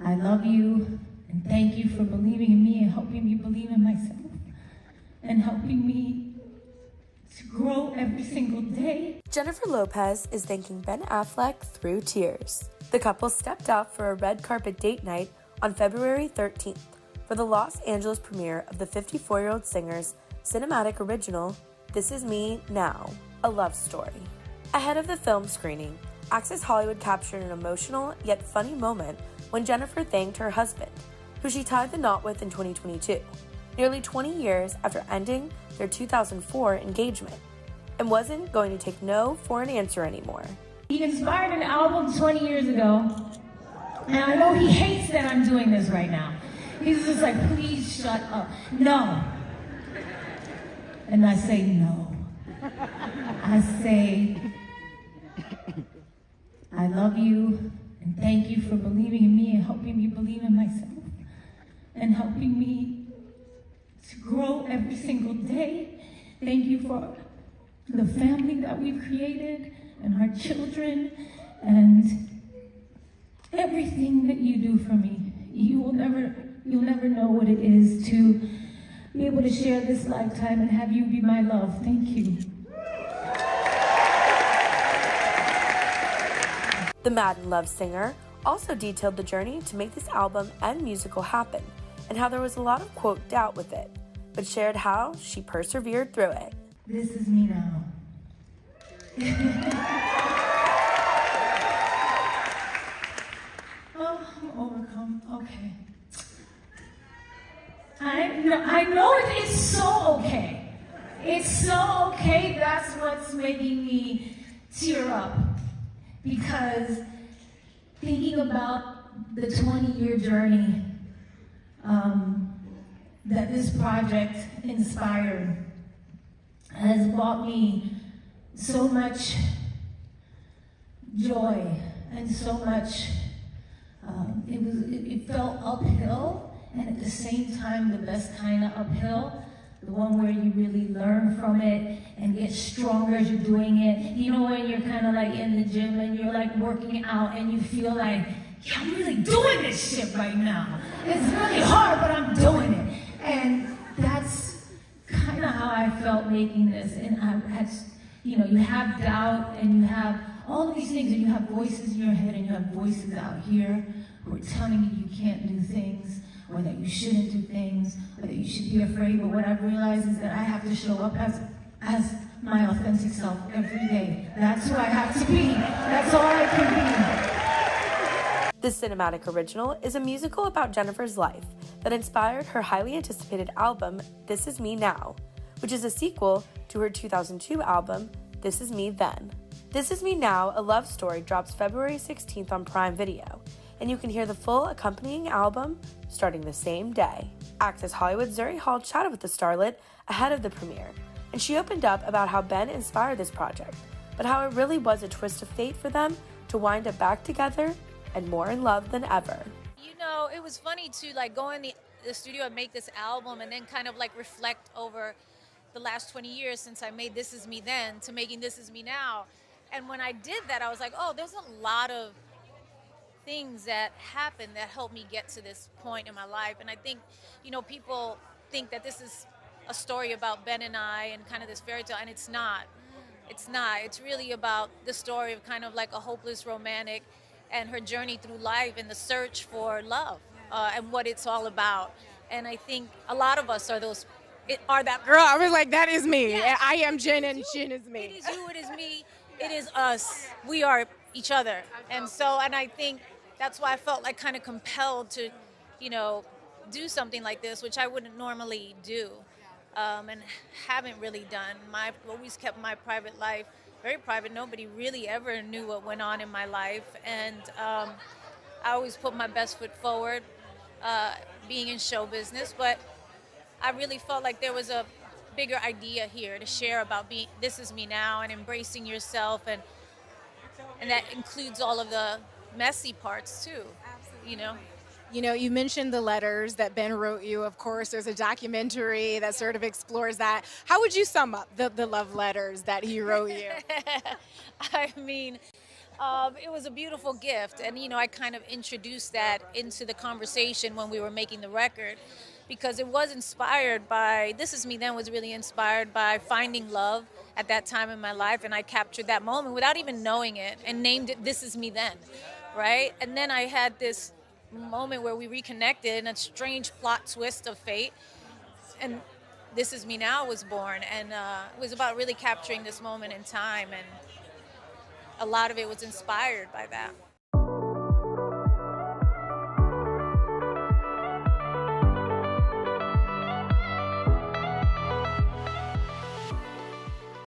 I love you, and thank you for believing in me and helping me believe in myself and helping me to grow every single day. Jennifer Lopez is thanking Ben Affleck through tears. The couple stepped out for a red carpet date night on February 13th for the Los Angeles premiere of the 54-year-old singer's cinematic original, This Is Me Now, a love story. Ahead of the film screening, Access Hollywood captured an emotional yet funny moment when Jennifer thanked her husband, who she tied the knot with in 2022, nearly 20 years after ending their 2004 engagement, and wasn't going to take no for an answer anymore. He inspired an album 20 years ago, and I know he hates that I'm doing this right now. He's just like, please shut up. No. And I say no. I say, I love you, and thank you for believing in me and helping me believe in myself and helping me to grow every single day. Thank you for the family that we've created and our children and everything that you do for me. You'll never know what it is to be able to share this lifetime and have you be my love. Thank you. The Madden Love singer also detailed the journey to make this album and musical happen, and how there was a lot of, quote, doubt with it, but shared how she persevered through it. This is me now. Oh, I'm overcome. Okay. I know it's so okay. It's so okay. That's what's making me tear up. Because thinking about the 20-year journey that this project inspired has brought me so much joy and so much, it felt uphill, and at the same time the best kind of uphill, the one where you really learn from it and get stronger as you're doing it. You know, when you're kind of like in the gym and you're like working out and you feel like, yeah, I'm really doing this shit right now. It's really hard, but I'm doing it. And that's kind of how I felt making this. And I had, you know, you have doubt and you have all of these things, and you have voices in your head and you have voices out here who are telling you you can't do things, or that you shouldn't do things, or that you should be afraid. But what I've realized is that I have to show up as my authentic self every day. That's who I have to be. That's all I can be. The cinematic original is a musical about Jennifer's life that inspired her highly anticipated album, This Is Me Now, which is a sequel to her 2002 album, This Is Me Then. This Is Me Now, a love story, drops February 16th on Prime Video, and you can hear the full accompanying album starting the same day. Access Hollywood's Zuri Hall chatted with the starlet ahead of the premiere, and she opened up about how Ben inspired this project, but how it really was a twist of fate for them to wind up back together and more in love than ever. You know, it was funny to like go in the studio and make this album and then kind of like reflect over the last 20 years since I made This Is Me Then to making This Is Me Now. And when I did that, I was like, oh, there's a lot of things that happened that helped me get to this point in my life. And I think, you know, people think that this is a story about Ben and I and kind of this fairy tale, and it's not. It's not. It's really about the story of kind of like a hopeless romantic and her journey through life and the search for love and what it's all about. And I think a lot of us are that girl. I was like, that is me. Yes. I am Jen, and Jen is me. It is you, it is me, it is us. We are each other. And I think that's why I felt like kind of compelled to, you know, do something like this, which I wouldn't normally do and haven't really done. I've always kept my private life very private. Nobody really ever knew what went on in my life. And I always put my best foot forward being in show business. But I really felt like there was a bigger idea here to share about This Is Me Now and embracing yourself. And that includes all of the messy parts too. Absolutely. You know? You know, you mentioned the letters that Ben wrote you. Of course, there's a documentary that sort of explores that. How would you sum up the love letters that he wrote you? I mean, It was a beautiful gift. And, I kind of introduced that into the conversation when we were making the record because it was inspired by, This Is Me Then was really inspired by finding love at that time in my life. And I captured that moment without even knowing it and named it This Is Me Then, right? And then I had this moment where we reconnected in a strange plot twist of fate. And This Is Me Now was born. And it was about really capturing this moment in time. And a lot of it was inspired by that.